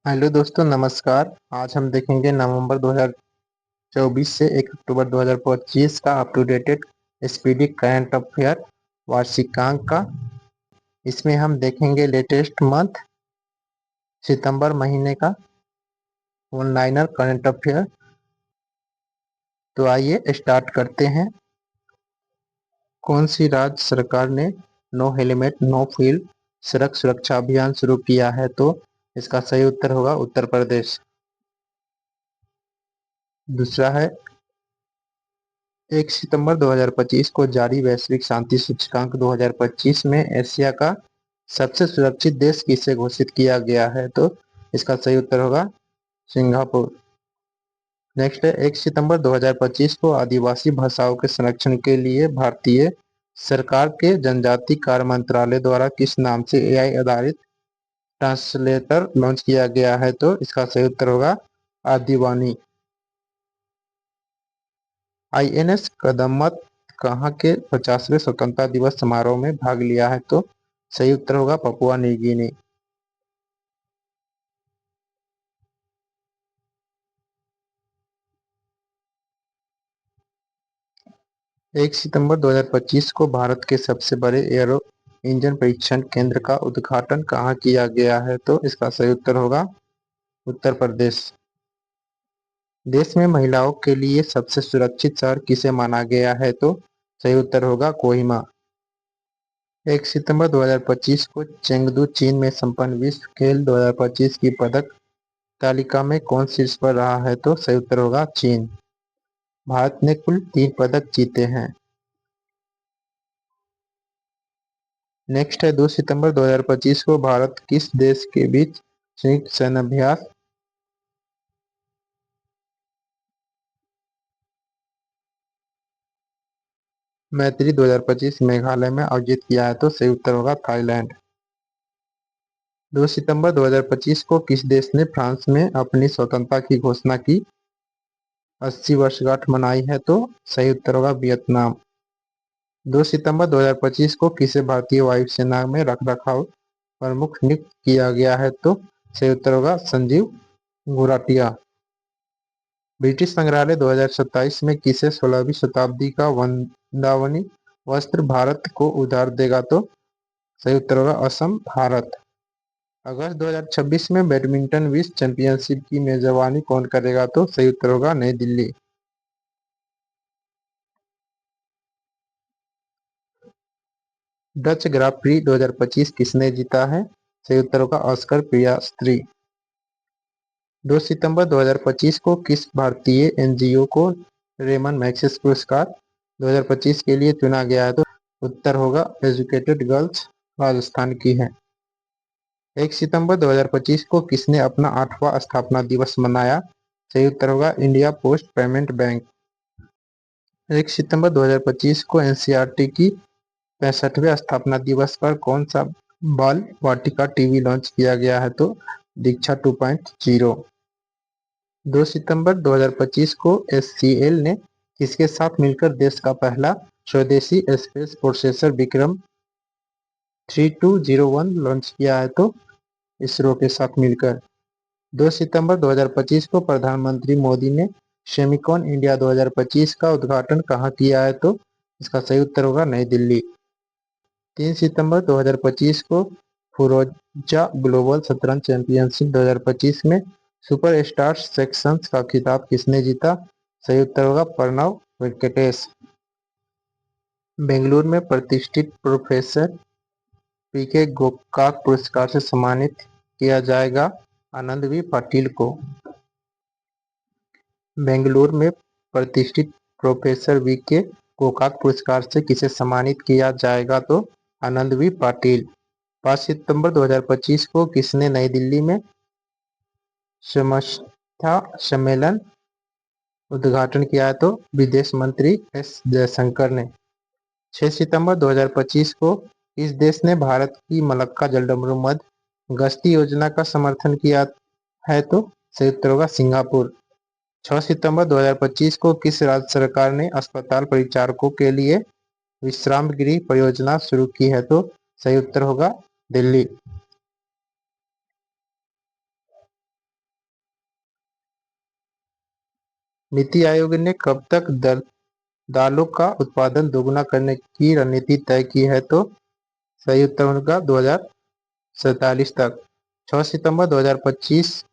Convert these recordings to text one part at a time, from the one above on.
Hello दोस्तों, नमस्कार। आज हम देखेंगे नवंबर 2024 से 1 अक्टूबर 2025 का up to dated Speedy current affair वार्षिकांक का। इसमें हम देखेंगे लेटेस्ट मंथ सितंबर महीने का वन लाइनर करंट अफेयर। तो आइए स्टार्ट करते हैं। कौन सी राज्य सरकार ने नो हेलमेट नो फ्यूल सड़क सुरक्षा अभियान शुरू किया है? तो इसका सही उत्तर होगा उत्तर प्रदेश। दूसरा है 1 सितंबर 2025 को जारी वैश्विक शांति सूचकांक 2025 में एशिया का सबसे सुरक्षित देश किसे घोषित किया गया है? तो इसका सही उत्तर होगा सिंगापुर। नेक्स्ट है 1 सितंबर 2025 को आदिवासी भाषाओं के संरक्षण के लिए भारतीय सरकार के जनजाति कार्य मंत्रालय द्वारा किस नाम से एआई आधारित ट्रांसलेटर लॉन्च किया गया है? तो इसका सही उत्तर होगा आदिवानी। आईएनएस कदम्मत कहाँ के 50वें स्वतंत्रता दिवस समारोह में भाग लिया है? तो सही उत्तर होगा पपुआ न्यू गिनी। एक सितंबर 2025 को भारत के सबसे बड़े एयरो इंजन परीक्षण केंद्र का उद्घाटन कहाँ किया गया है? तो इसका सही उत्तर होगा उत्तर प्रदेश। देश में महिलाओं के लिए सबसे सुरक्षित शहर किसे माना गया है? तो सही उत्तर होगा कोहिमा। 1 सितंबर 2025 को चेंगदू चीन में संपन्न विश्व खेल 2025 की पदक तालिका में कौन शीर्ष पर रहा है? तो सही उत्तर होगा चीन। भारत ने कुल 3 पदक जीते हैं। नेक्स्ट है 2 सितंबर 2025 को भारत किस देश के बीच संयुक्त सैन्य अभ्यास मैत्री 2025 मेघालय में आयोजित किया है? तो सही उत्तर होगा थाईलैंड। 2 सितंबर 2025 को किस देश ने फ्रांस में अपनी स्वतंत्रता की घोषणा की 80 वर्षगांठ मनाई है? तो सही उत्तर होगा वियतनाम। 2 सितंबर 2025 को किसे भारतीय वायुसेना में रखरखाव प्रमुख नियुक्त किया गया है? तो सही उत्तर होगा संजीव घुराटिया। ब्रिटिश संग्रहालय 2027 में किसे 16वीं शताब्दी का वंदावनी वस्त्र भारत को उधार देगा? तो सही उत्तर होगा असम भारत। अगस्त 2026 में बैडमिंटन विश्व चैंपियनशिप की मेजबानी कौन करेगा? तो सही उत्तर होगा नई दिल्ली। डच ग्रां प्री 2025 किसने जीता है? सही उत्तर होगा ऑस्कर पियास्त्री। 2 सितंबर 2025 को किस भारतीय एनजीओ को रेमन मैग्सेसे पुरस्कार 2025 के लिए चुना गया है? तो उत्तर होगा एजुकेटेड गर्ल्स राजस्थान की है। 1 सितंबर 2025 को किसने अपना 8वां स्थापना दिवस मनाया? सही उत्तर होगा इंडिया पोस्ट पेमेंट बैंक। 1 सितंबर 2025 को एनसीईआरटी की 65वें स्थापना दिवस पर कौन सा बाल वाटिका टीवी लॉन्च किया गया है? तो दीक्षा 2.0। 2 सितंबर 2025 को एचसीएल ने किसके साथ मिलकर देश का पहला स्वदेशी स्पेस प्रोसेसर विक्रम 3201 लॉन्च किया है? तो इसरो के साथ मिलकर। 2 सितंबर 2025 को प्रधानमंत्री मोदी ने सेमिकॉन इंडिया 2025 का उद्घाटन कहाँ किया है? तो इसका सही उत्तर होगा नई दिल्ली। 3 सितंबर 2025 को फुरोजा ग्लोबल शतरंज चैंपियनशिप 2025 में सुपर स्टार सेक्शंस का खिताब किसने जीता? सही उत्तर होगा प्रणव वेंकटेश। बेंगलुरु में प्रतिष्ठित प्रोफेसर पीके गोकाक पुरस्कार से सम्मानित किया जाएगा आनंद वी पाटिल को। बेंगलुरु में प्रतिष्ठित प्रोफेसर वीके गोकाक पुरस्कार से किसे सम्मानित किया जाएगा? तो आनंद वी पाटिल। 5 सितंबर 2025 को किसने नई दिल्ली में समस्या सम्मेलन उद्घाटन किया है? तो विदेश मंत्री एस जयशंकर ने। 6 सितंबर 2025 को इस देश ने भारत की मलक्का जलडमरू मध गश्ती योजना का समर्थन किया है? तो संयुक्त होगा सिंगापुर। 6 सितंबर 2025 को किस राज्य सरकार ने अस्पताल परिचारकों के लिए विश्राम गृह परियोजना शुरू की है? तो सही उत्तर होगा दिल्ली। नीति आयोग ने कब तक दालों का उत्पादन दोगुना करने की रणनीति तय की है? तो सही उत्तर होगा 2047 तक। 6 सितंबर 2025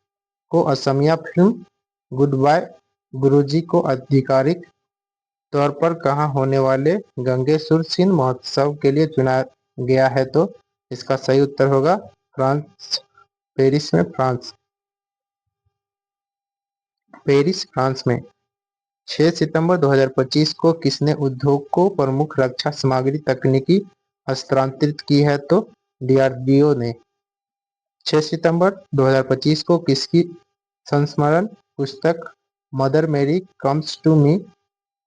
को असमिया फिल्म गुड बाय गुरुजी को आधिकारिक तौर पर कहाँ होने वाले गंगेसूर सिंह महोत्सव के लिए चुना गया है? तो इसका सही उत्तर होगा फ्रांस, पेरिस में, फ्रांस में। 6 सितंबर 2025 को किसने उद्योग को प्रमुख रक्षा सामग्री तकनीकी हस्तांतरित की है? तो डीआरडीओ ने। 6 सितंबर 2025 को किसकी संस्मरण पुस्तक मदर मेरी कम्स टू मी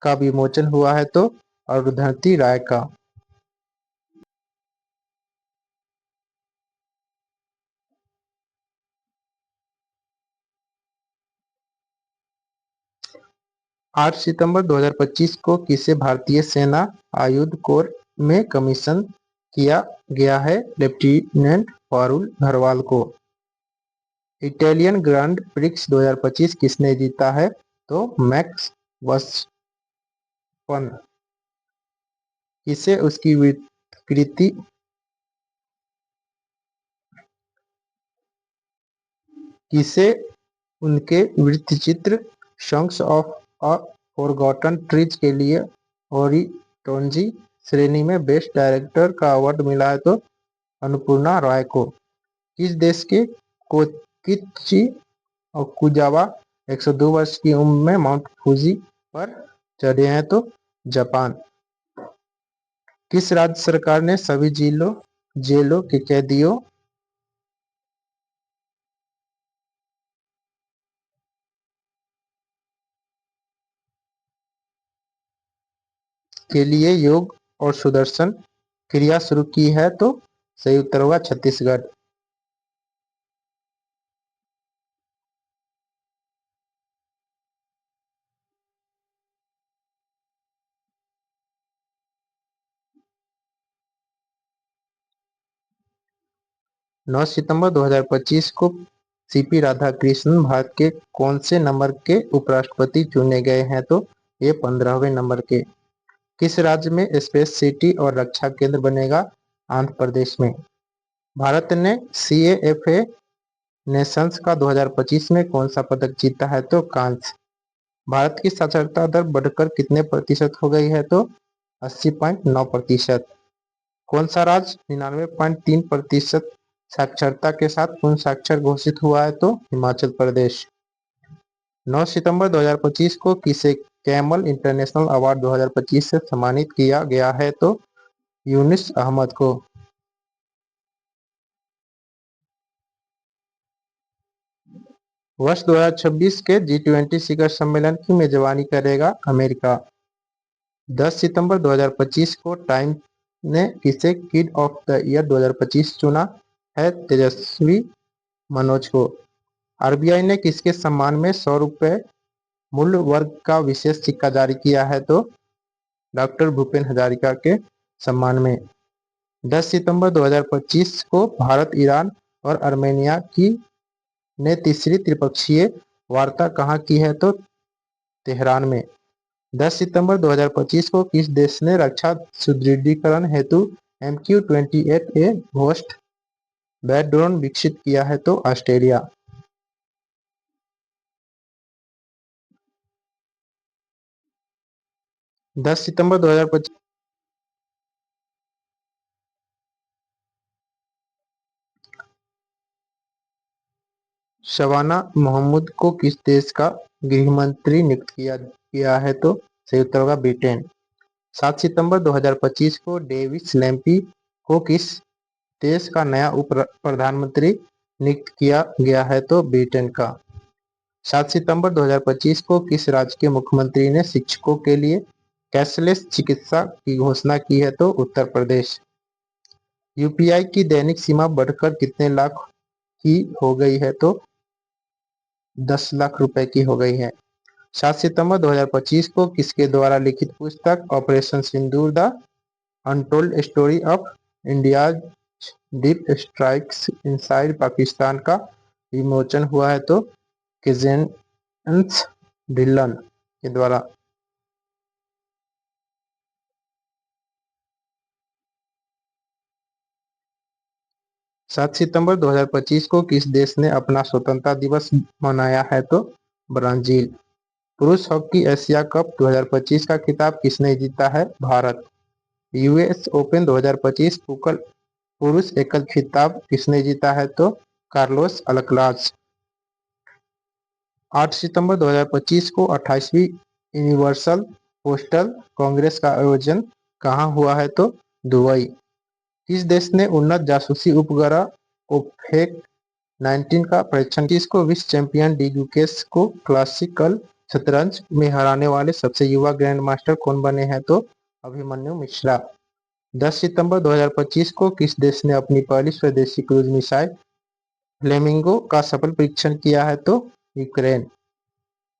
का विमोचन हुआ है? तो अरुंधति राय का। 8 सितंबर 2025 को किसे भारतीय सेना आयुध कोर में कमीशन किया गया है? लेफ्टिनेंट पारुल धरवाल को। इटालियन ग्रांड प्रिक्स 2025 किसने जीता है? तो मैक्स वर्स्टपन। किसे उसकी विकृति किसे उनके वृत्तचित्र songs of a forgotten trees के लिए ओरिटोंजी श्रेणी में बेस्ट डायरेक्टर का अवार्ड मिला है? तो अन्नपूर्णा रॉय को। किस देश के कोकिची ओकुजावा 102 वर्ष की उम्र में माउंट फूजी पर चढ़े हैं? तो जापान। किस राज्य सरकार ने सभी जेलों के कैदियों के लिए योग और सुदर्शन क्रिया शुरू की है? तो सही उत्तर होगा छत्तीसगढ़। 9 सितंबर 2025 को सीपी राधाकृष्णन भारत के कौन से नंबर के उपराष्ट्रपति चुने गए हैं? तो ये 15वें नंबर के। किस राज्य में स्पेस सिटी और रक्षा केंद्र बनेगा? आंध्र प्रदेश में। भारत ने CAFA नेशंस का 2025 में कौन सा पदक जीता है? तो कांस्य। भारत की साक्षरता दर बढ़कर कितने प्रतिशत हो गई है? तो 80.9%। कौन सा राज्य 99.3% साक्षरता के साथ पूर्ण साक्षर घोषित हुआ है? तो हिमाचल प्रदेश। 9 सितंबर 2025 को किसे कैमल इंटरनेशनल अवार्ड 2025 से सम्मानित किया गया है? तो यूनिस अहमद को। वर्ष 2026 के G20 शिखर सम्मेलन की मेजबानी करेगा अमेरिका। 10 सितंबर 2025 को टाइम ने किसे किड ऑफ द ईयर 2025 चुना है? तेजस्वी मनोज को। आरबीआई ने किसके सम्मान में 100 रुपये मूल्य वर्ग का विशेष सिक्का जारी किया है? तो डॉक्टर भूपेन हजारिका के सम्मान में। 10 सितंबर 2025 को भारत, ईरान और आर्मेनिया की ने तीसरी त्रिपक्षीय वार्ता कहाँ की है? तो तेहरान में। 10 सितंबर 2025 को किस देश ने रक्षा सुदृढ़ीकरण हेतु MQ-28A घोस्ट बैट ड्रोन विकसित किया है? तो ऑस्ट्रेलिया। 10 सितंबर 2025 शबाना महमूद को किस देश का गृहमंत्री नियुक्त किया गया है? तो सही उत्तर होगा ब्रिटेन। 7 सितंबर 2025 को डेविस लैम्पी को किस देश का नया उप प्रधानमंत्री नियुक्त किया गया है? तो ब्रिटेन का। 7 सितंबर 2025 को किस राज्य के मुख्यमंत्री ने शिक्षकों के लिए कैशलेस चिकित्सा की घोषणा की है? तो उत्तर प्रदेश। यूपीआई की दैनिक सीमा बढ़कर कितने लाख की हो गई है? तो 10 लाख रुपए की हो गई है। 7 सितंबर 2025 को किसके द्वारा लिखित पुस्तक operation Sindoor the untold story of India's deep strikes inside Pakistan का विमोचन हुआ है? तो किजेंस ढिल्लन। के द्वारा। 7 सितंबर 2025 को किस देश ने अपना स्वतंत्रता दिवस मनाया है? तो ब्राजील। पुरुष हॉकी एशिया कप 2025 का खिताब किसने जीता है? भारत। यूएस ओपन 2025 पुरुष एकल खिताब किसने जीता है? तो कार्लोस अल्कराज। 8 सितंबर 2025 को 28वीं यूनिवर्सल पोस्टल कांग्रेस का आयोजन कहाँ हुआ है? तो दुबई। किस देश ने उन्नत जासूसी उपग्रह ओफेक 19 का परीक्षण? को विश्व चैंपियन डी गुकेश को क्लासिकल शतरंज में हराने वाले सबसे युवा ग्रैंड मास्टर कौन बने हैं? तो अभिमन्यु मिश्रा। 10 सितंबर 2025 को किस देश ने अपनी पहली स्वदेशी क्रूज मिसाइल फ्लेमिंगो का सफल परीक्षण किया है? तो यूक्रेन।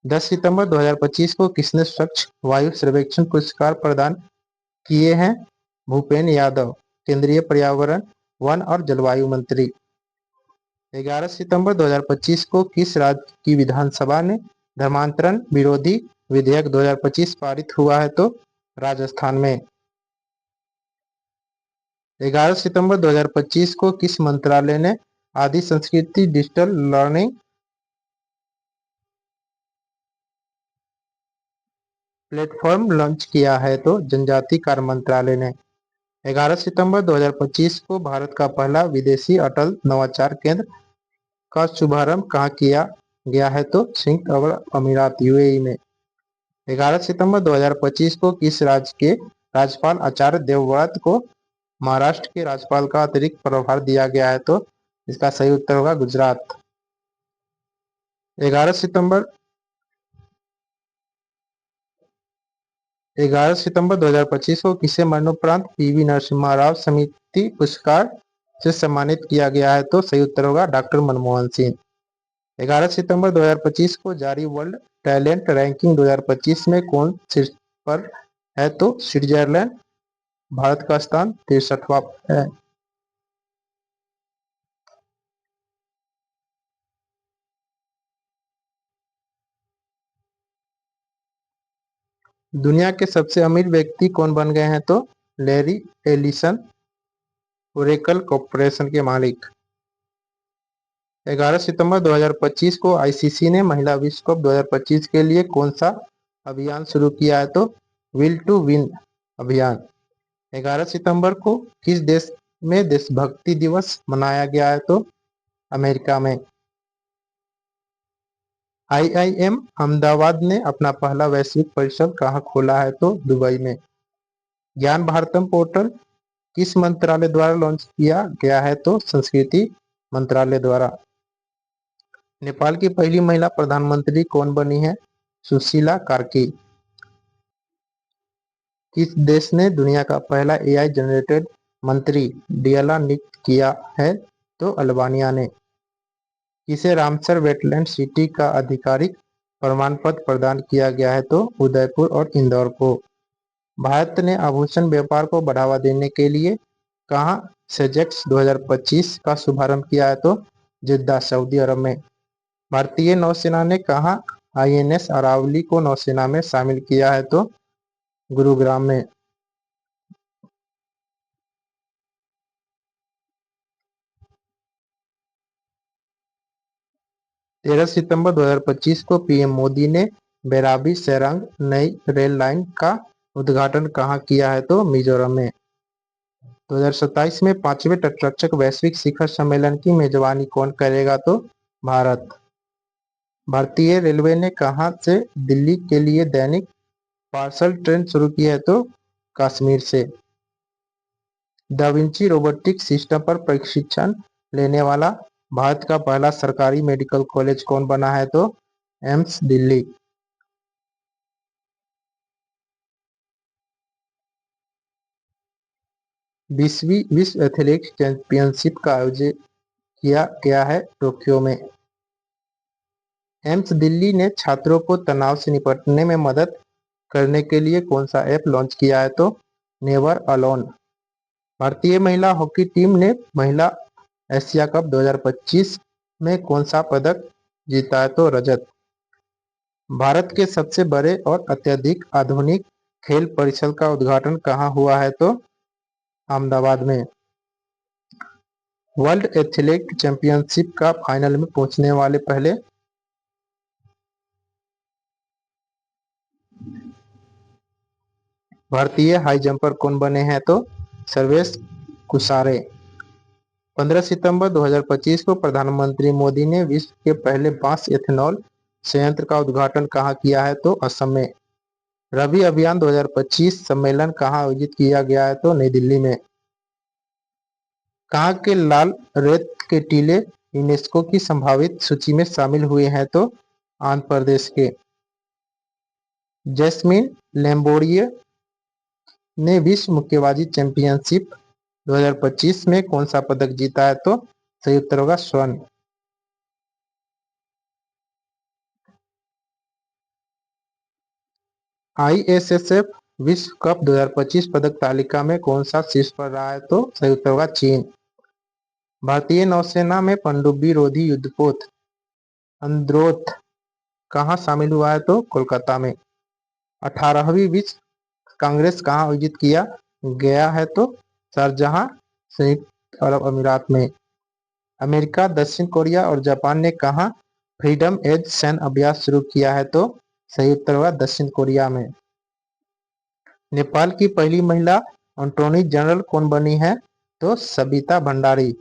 10 सितंबर 2025 को किसने स्वच्छ वायु सर्वेक्षण पुरस्कार प्रदान किए हैं? भूपेन यादव, केंद्रीय पर्यावरण, वन और जलवायु मंत्री। 11 सितंबर 2025 को किस राज्य की विधानसभा ने धर्मांतरण विरोधी विधेयक 2025 पारित हुआ है? तो राजस्थान में। 11 सितंबर 2025 को किस मंत्रालय ने आदि संस्कृति डिजिटल लर्निंग प्लेटफॉर्म लॉन्च किया है? तो जनजाति कार्य मंत्रालय ने। 11 सितंबर 2025 को भारत का पहला विदेशी अटल नवाचार केंद्र का शुभारंभ कहाँ किया गया है? तो संयुक्त अरब अमीरात यूएई में। 11 सितंबर 2025 को किस राज्य के राज्यपाल आचार्य देवव्रत को महाराष्ट्र के राज्यपाल का अतिरिक्त प्रभार दिया गया है? तो इसका सही उत्तर होगा गुजरात। 11 सितंबर 11 सितंबर 2025 को किसे मरणोपरांत पीवी नरसिम्हा राव समिति पुरस्कार से सम्मानित किया गया है? तो सही उत्तर होगा डॉक्टर मनमोहन सिंह। 11 सितंबर 2025 को जारी वर्ल्ड टैलेंट रैंकिंग 2025 में कौन शीर्ष पर है? तो स्विट्जरलैंड। भारत का स्थान 63वां है। दुनिया के सबसे अमीर व्यक्ति कौन बन गए हैं? तो लैरी एलिसन, ओरेकल कॉर्पोरेशन के मालिक। 11 सितंबर 2025 को आईसीसी ने महिला विश्व कप 2025 के लिए कौन सा अभियान शुरू किया है? तो विल टू विन अभियान। 11 सितंबर को किस देश में देशभक्ति दिवस मनाया गया है? तो अमेरिका में। आईआईएम अहमदाबाद ने अपना पहला वैश्विक परिसर कहाँ खोला है? तो दुबई में। ज्ञान भारतम पोर्टल किस मंत्रालय द्वारा लॉन्च किया गया है? तो संस्कृति मंत्रालय द्वारा। नेपाल की पहली महिला प्रधानमंत्री कौन बनी है? सुशीला कार्की। किस देश ने दुनिया का पहला एआई जनरेटेड मंत्री डियाला नियुक्त किया है? तो अल्बानिया ने। किसे रामसर वेटलैंड सिटी का आधिकारिक प्रमाण पत्र प्रदान किया गया है? तो उदयपुर और इंदौर को। भारत ने आभूषण व्यापार को बढ़ावा देने के लिए कहाँ सेजेक्स 2025 का शुभारंभ किया है? तो जिद्दा सऊदी अरब में। भारतीय नौसेना ने कहाँ आईएनएस अरावली को नौसेना में शामिल किया है? तो गुरुग्राम में। 13 सितंबर 2025 को पीएम मोदी ने बेराबी सेरंग नई रेल लाइन का उद्घाटन कहाँ किया है? तो मिजोरम में। 2027 में 5वें तटरक्षक वैश्विक शिखर सम्मेलन की मेजबानी कौन करेगा? तो भारत। भारतीय रेलवे ने कहाँ से दिल्ली के लिए दैनिक पार्सल ट्रेन शुरू की है? तो कश्मीर से। दा विंची रोबोटिक सिस्टम पर प्रशिक्षण लेने वाला भारत का पहला सरकारी मेडिकल कॉलेज कौन बना है? तो एम्स दिल्ली। 20वीं विश्व एथलेटिक्स चैंपियनशिप का आयोजन किया गया है टोक्यो में। एम्स दिल्ली ने छात्रों को तनाव से निपटने में मदद करने के लिए कौन सा ऐप लॉन्च किया है? तो नेवर अलोन। भारतीय महिला हॉकी टीम ने महिला एशिया कप 2025 में कौन सा पदक जीता है? तो रजत। भारत के सबसे बड़े और अत्यधिक आधुनिक खेल परिसर का उद्घाटन कहाँ हुआ है? तो अहमदाबाद में। वर्ल्ड एथलेटिक चैंपियनशिप का फाइनल में पहुंचने वाले पहले भारतीय हाई जंपर कौन बने हैं? तो सर्वेश कुसारे। 15 सितंबर 2025 को प्रधानमंत्री मोदी ने विश्व के पहले बांस एथेनॉल संयंत्र का उद्घाटन कहाँ किया है? तो असम में। रबी अभियान 2025 सम्मेलन कहाँ आयोजित किया गया है? तो नई दिल्ली में। कहाँ के लाल रेत के टीले यूनेस्को की संभावित सूची में शामिल हुए हैं? तो आंध्र प्रदेश के। जैस्मिन लैम्बोर्डिये ने विश्व मुक्केबाजी चैंपियनशिप 2025 में कौन सा पदक जीता है? तो सही उत्तर होगा स्वर्ण। आईएसएसएफ विश्व कप 2025 पदक तालिका में कौन सा शीर्ष पर रहा है? तो सही उत्तर होगा चीन। भारतीय नौसेना में पनडुब्बी रोधी युद्धपोत अंद्रोथ कहाँ शामिल हुआ है? तो कोलकाता में। 18वीं विश्व कांग्रेस कहाँ आयोजित किया गया है? तो शारजाह संयुक्त अरब अमीरात में। अमेरिका, दक्षिण कोरिया और जापान ने कहाँ फ्रीडम एज सैन्य अभ्यास शुरू किया है? तो सही उत्तर होगा दक्षिण कोरिया में। नेपाल की पहली महिला अटॉर्नी जनरल कौन बनी है? तो सबिता भंडारी।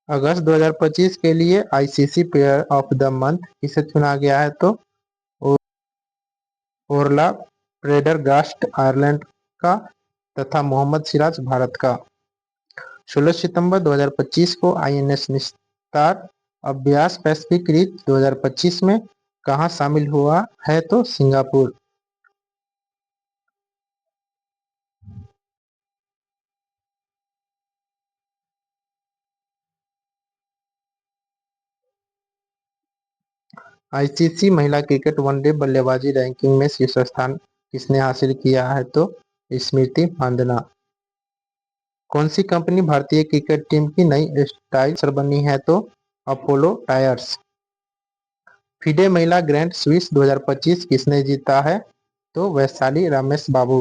अगस्त 2025 के लिए ICC player of the month किसे चुना गया है? तो ओरला प्रेडरगास्ट आयरलैंड का तथा मोहम्मद सिराज भारत का। 16 सितंबर 2025 को आईएनएस निस्तार अभ्यास पैसिफिक रिच 2025 में कहाँ शामिल हुआ है? तो सिंगापुर। आईसीसी महिला क्रिकेट वनडे बल्लेबाजी रैंकिंग में शीर्ष स्थान किसने हासिल किया है? तो स्मृति मांदना। कौन सी कंपनी भारतीय क्रिकेट टीम की नई स्टाइल स्पॉन्सर बनी है? तो अपोलो टायर्स। फिडे महिला ग्रैंड स्विस 2025 किसने जीता है? तो वैशाली रमेश बाबू।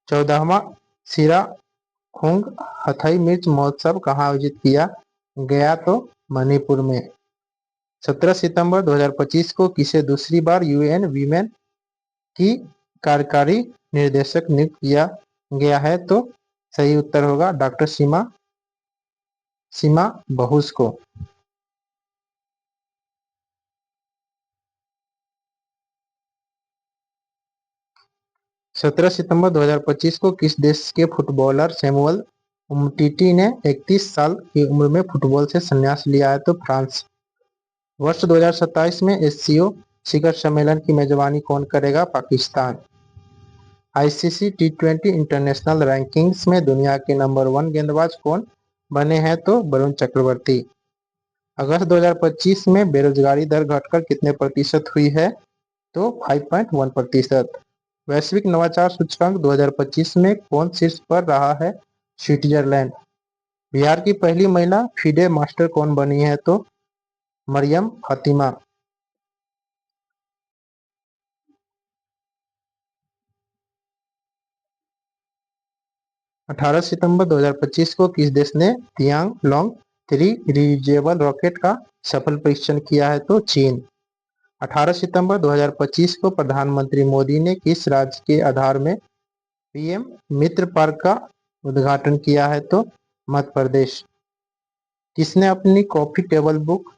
14वां सिरा खोंग हथई मिर्च महोत्सव कहाँ आयोजित किया गया? तो मणिपुर में। 17 सितंबर 2025 को किसे दूसरी बार यूएन वीमेन की कार्यकारी निर्देशक नियुक्त किया गया है? तो सही उत्तर होगा डॉक्टर सीमा सीमा बहुस को। 17 सितंबर 2025 को किस देश के फुटबॉलर सैमुअल उमटीटी ने 31 साल की उम्र में फुटबॉल से संन्यास लिया है? तो फ्रांस। वर्ष 2027 में एससीओ शिखर सम्मेलन की मेजबानी कौन करेगा? पाकिस्तान। आईसीसी टी20 इंटरनेशनल रैंकिंग्स में दुनिया के नंबर 1 गेंदबाज कौन बने हैं? तो वरुण चक्रवर्ती। अगस्त 2025 में बेरोजगारी दर घटकर कितने प्रतिशत हुई है? तो 5.1%। वैश्विक नवाचार सूचकांक 2025 में कौन शीर्ष पर रहा है? स्विट्जरलैंड। बिहार की पहली महिला फिडे मास्टर कौन बनी है? तो मरियम फातिमा। 18 सितंबर 2025 को किस देश ने तियांग लोंग 3 रियूजेबल रॉकेट का सफल परीक्षण किया है? तो चीन। 18 सितंबर 2025 को प्रधानमंत्री मोदी ने किस राज्य के आधार में पीएम मित्र पार्क का उद्घाटन किया है? तो मध्य प्रदेश। किसने अपनी coffee table book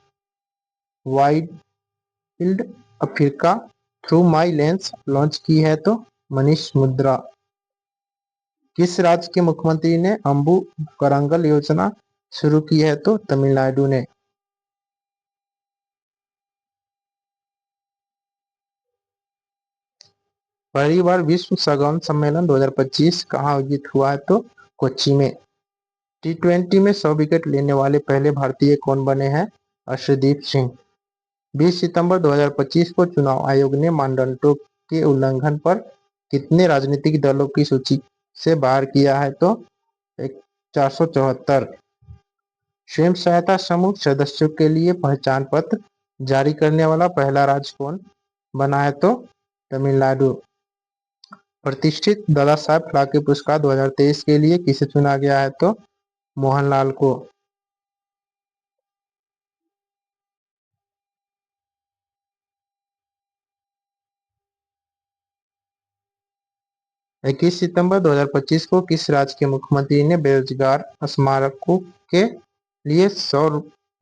wild Africa through my lens launch की है? तो मनीष मुद्रा। किस राज्य के मुख्यमंत्री ने अम्बू करंगल योजना शुरू की है? तो तमिलनाडु ने। पहली बार विश्व सागौन सम्मेलन 2025 कहाँ आयोजित हुआ है? तो कोच्चि में। टी20 में 100 विकेट लेने वाले पहले भारतीय कौन बने हैं? अर्शदीप सिंह। 20 सितंबर 2025 को चुनाव आयोग ने मानदंडों के उल्लंघन पर कितने राजनीतिक दलों की सूची से बाहर किया है? तो 474। स्वयं सहायता समूह सदस्यों के लिए पहचान पत्र जारी करने वाला पहला राज्य कौन बना है? तो तमिलनाडु। प्रतिष्ठित दादा साहब फाल्के पुरस्कार 2023 के लिए किसे चुना गया है? तो मोहनलाल को। 21 सितंबर 2025 को किस राज्य के मुख्यमंत्री ने बेरोजगार स्मारकों के लिए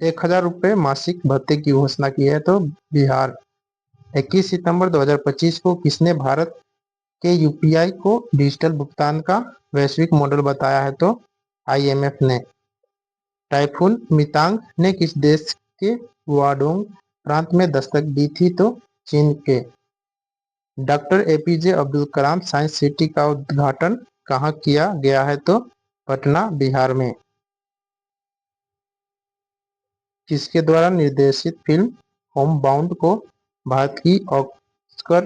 1,000 रुपये मासिक भत्ते की घोषणा की है? तो बिहार। 21 सितंबर 2025 को किसने भारत के यूपीआई को डिजिटल भुगतान का वैश्विक मॉडल बताया है? तो आईएमएफ ने। टाइफून मितांग ने किस देश के गुआंगडोंग प्रांत में दस्तक दी थी? तो चीन के। Doctor APJ Abdul Kalam science city का उद्घाटन कहाँ किया गया है? तो पटना, बिहार में। किसके द्वारा निर्देशित फिल्म होम बाउंड को भारत की ऑस्कर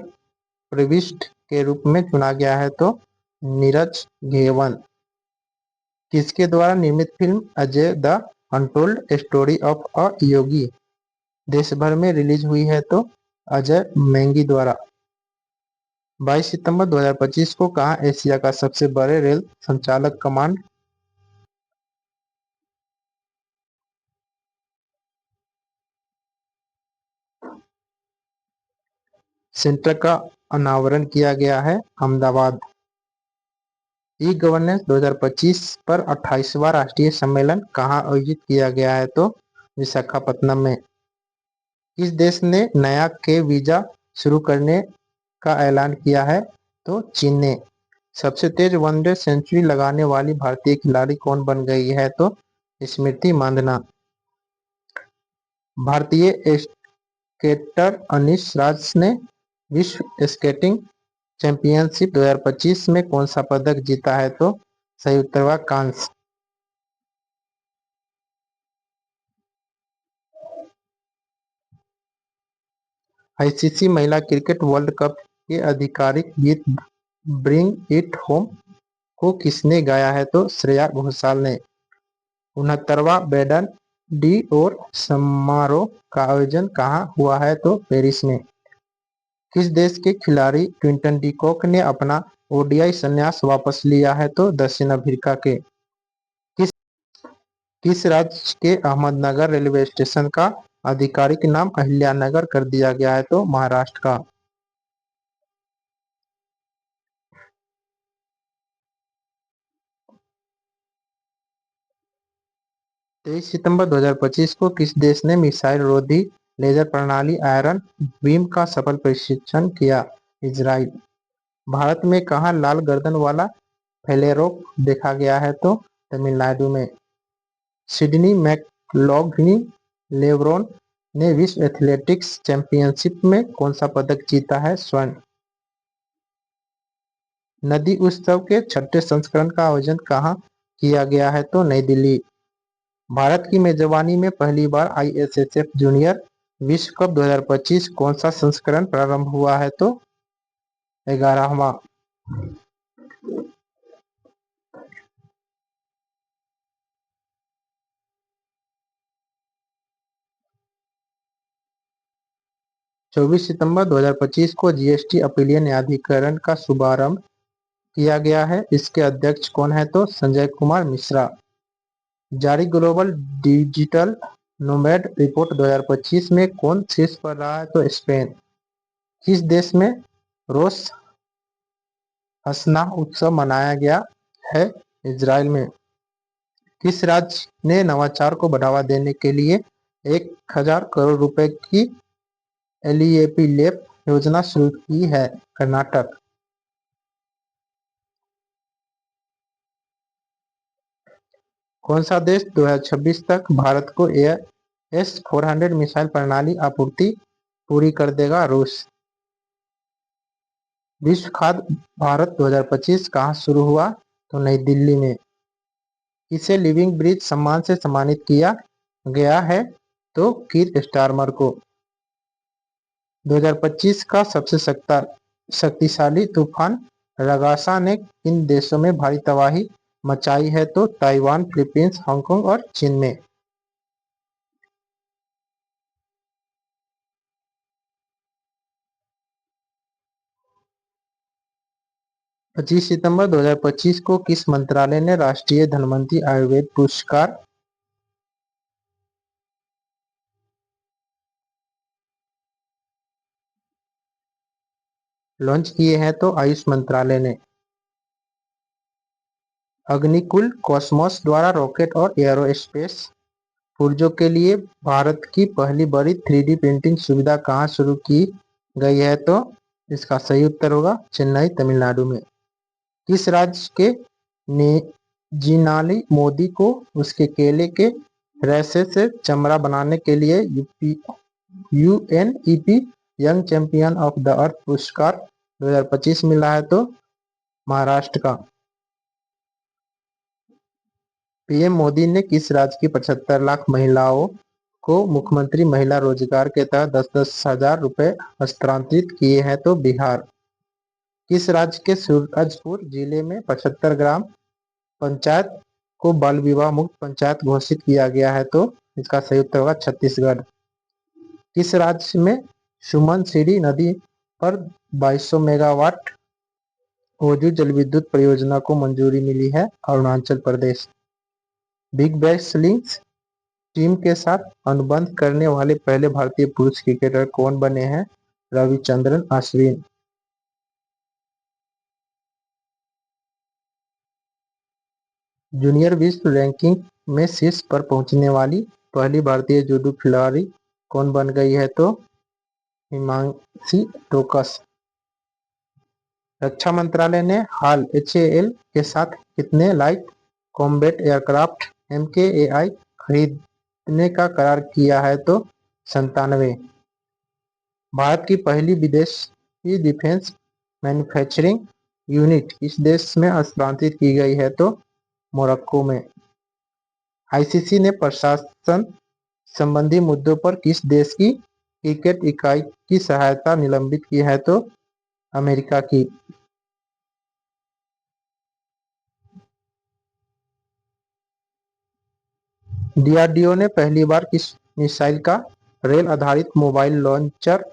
प्रविष्ट के रूप में चुना गया है? तो नीरज घेवन। किसके द्वारा निर्मित film Ajay the untold story of a Yogi देश भर में रिलीज हुई है? तो अजय मेंगी द्वारा। 22 सितंबर 2025 को कहाँ एशिया का सबसे बड़े रेल संचालक कमांड सेंटर का अनावरण किया गया है? अहमदाबाद। ई गवर्नेंस 2025 पर 28वां राष्ट्रीय सम्मेलन कहाँ आयोजित किया गया है? तो विशाखापत्तनम में। किस देश ने नया के वीजा शुरू करने का ऐलान किया है? तो चीन ने। सबसे तेज वनडे सेंचुरी लगाने वाली भारतीय खिलाड़ी कौन बन गई है? तो स्मृति मांधना। भारतीय स्केटर अनीश राज ने विश्व स्केटिंग चैंपियनशिप 2025 में कौन सा पदक जीता है? तो संयुक्तवा कांस्य। आईसीसी महिला क्रिकेट वर्ल्ड कप के आधिकारिक गीत ब्रिंग इट होम को किसने गाया है? तो श्रेया घोषाल ने। 69वां बैडन डी और समारोह का आयोजन कहाँ हुआ है? तो पेरिस में। किस देश के खिलाड़ी क्विंटन डी कॉक ने अपना ओडीआई संन्यास वापस लिया है? तो दक्षिण अफ्रीका के। किस किस राज्य के अहमदनगर रेलवे स्टेशन का आधिकारिक नाम अहिल्यानगर कर दिया गया है? तो महाराष्ट्र का। 23 सितंबर 2025 को किस देश ने मिसाइल रोधी लेजर प्रणाली आयरन बीम का सफल परीक्षण किया? इजराइल। भारत में कहाँ लाल गर्दन वाला फेलेरोक देखा गया है? तो तमिलनाडु में। सिडनी मैकलॉगनी लेब्रोन ने विश्व एथलेटिक्स चैंपियनशिप में कौन सा पदक जीता है? स्वर्ण। नदी उत्सव के छठे संस्करण का आयोजन कहाँ किया गया है? तो नई दिल्ली। भारत की मेजबानी में पहली बार आईएसएसएफ जूनियर विश्व कप 2025 कौन सा संस्करण प्रारंभ हुआ है? तो 11वां। 24 सितंबर 2025 को जीएसटी अपीलीय न्यायाधिकरण का शुभारंभ किया गया है। इसके अध्यक्ष कौन है? तो संजय कुमार मिश्रा। जारी ग्लोबल डिजिटल नोमैड रिपोर्ट 2025 में कौन शीर्ष पर रहा है? तो स्पेन। किस देश में रोश हसना उत्सव मनाया गया है? इजराइल में। किस राज्य ने नवाचार को बढ़ावा देने के लिए 1,000 करोड़ रुपए की एलईएपी लैब योजना शुरू की है? कर्नाटक। कौन सा देश 2026 तक भारत को एस-400 मिसाइल प्रणाली आपूर्ति पूरी कर देगा? रूस। विश्व खाद्य भारत 2025 कहाँ शुरू हुआ? तो नई दिल्ली में। इसे लिविंग ब्रिज सम्मान से सम्मानित किया गया है? तो कीर स्टारमर को। 2025 का सबसे शक्तिशाली तूफान रगासा ने किन देशों में भारी तबाही मचाई है? तो ताइवान, फिलीपींस, हांगकांग और चीन में। 25 सितंबर 2025 को किस मंत्रालय ने राष्ट्रीय धनवंतरी आयुर्वेद पुरस्कार लॉन्च किए हैं? तो आयुष मंत्रालय ने। अग्निकुल कॉस्मोस द्वारा रॉकेट और एयरोस्पेस पुर्जों के लिए भारत की पहली बड़ी 3D प्रिंटिंग सुविधा कहाँ शुरू की गई है? तो इसका सही उत्तर होगा चेन्नई, तमिलनाडु में। किस राज्य के जिनाली मोदी को उसके केले के रेशे से चमड़ा बनाने के लिए UNEP young champion of the earth पुरस्कार 2025 मिला है? तो महाराष्ट्र का। पीएम मोदी ने किस राज्य की 75 लाख महिलाओं को मुख्यमंत्री महिला रोजगार के तहत 10-10 हजार रुपए हस्तांतरित किए हैं? तो बिहार। किस राज्य के सूरजपुर जिले में 75 ग्राम पंचायत को बाल विवाह मुक्त पंचायत घोषित किया गया है? तो इसका सही उत्तर होगा छत्तीसगढ़। किस राज्य में सुमनसिरी नदी पर 2200 मेगावाट ओजू जल विद्युत परियोजना को मंजूरी मिली है? Arunachal Pradesh. Big bash links team के साथ अनुबंध करने वाले पहले भारतीय पुरुष क्रिकेटर कौन बने हैं? रविचंद्रन अश्विन। जूनियर विश्व रैंकिंग में शीर्ष पर पहुंचने वाली पहली भारतीय जूडो खिलाड़ी कौन बन गई है? तो हिमांशी टोकस। रक्षा मंत्रालय ने हाल एचएएल के साथ कितने लाइट कॉम्बैट एयरक्राफ्ट MKAI खरीदने का करार किया है? तो 97। भारत की पहली विदेशी डिफेंस मैन्युफैक्चरिंग यूनिट किस देश में स्थानांतरित की गई है? तो मोरक्को में। आईसीसी ने प्रशासन संबंधी मुद्दों पर किस देश की क्रिकेट इकाई की सहायता निलंबित की है? तो अमेरिका की। डीआरडीओ ने पहली बार किस मिसाइल का रेल आधारित मोबाइल लॉन्चर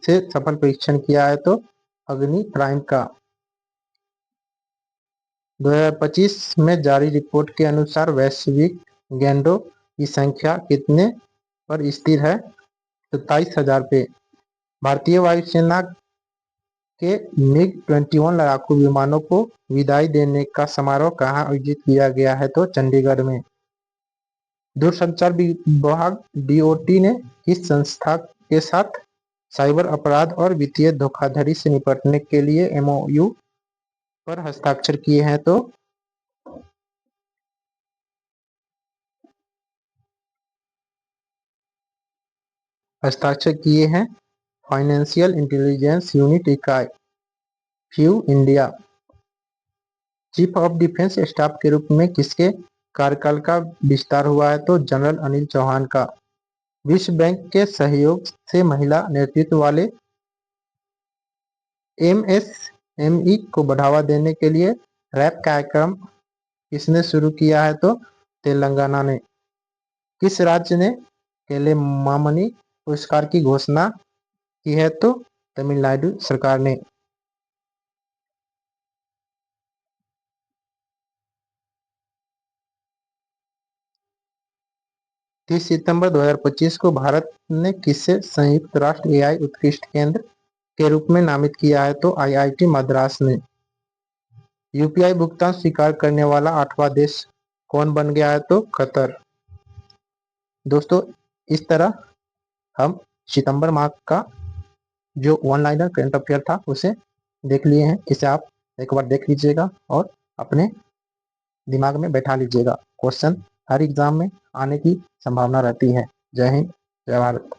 से सफल परीक्षण किया है? तो अग्नि प्राइम का। 2025 में जारी रिपोर्ट के अनुसार वैश्विक गैंडों की संख्या कितने पर स्थिर है? 27,000 पे। भारतीय वायुसेना के MiG-21 लड़ाकू विमानों को विदाई देने का समारोह कहाँ आयोजित किया गया है? तो चंडीगढ़ में। दूरसंचार विभाग DOT ने किस संस्था के साथ साइबर अपराध और वित्तीय धोखाधड़ी से निपटने के लिए MOU पर हस्ताक्षर किए हैं? तो हस्ताक्षर किए हैं फाइनेंशियल इंटेलिजेंस यूनिट इकाई few India. Chief of defence staff के रूप में किसके कार्यकाल का विस्तार हुआ है? तो जनरल अनिल चौहान का। विश्व बैंक के सहयोग से महिला नेतृत्व वाले MSME को बढ़ावा देने के लिए रैप कार्यक्रम किसने शुरू किया है? तो तेलंगाना ने। किस राज्य ने केलेमामणि पुरस्कार की घोषणा की है? तो तमिलनाडु सरकार ने। 30 सितंबर 2025 को भारत ने किसे संयुक्त राष्ट्र AI उत्कृष्ट केंद्र के रूप में नामित किया है? तो IIT मद्रास ने। UPI भुगतान स्वीकार करने वाला 8वां देश कौन बन गया है? तो कतर। दोस्तों, इस तरह हम सितंबर माह का जो वन लाइनर करंट अफेयर था उसे देख लिए हैं। इसे आप एक बार देख लीजिएगा और अपने दिमाग में बैठा लीजिएगा। क्वेश्चन हर एग्जाम में आने की संभावना रहती है। जय हिंद, जय भारत।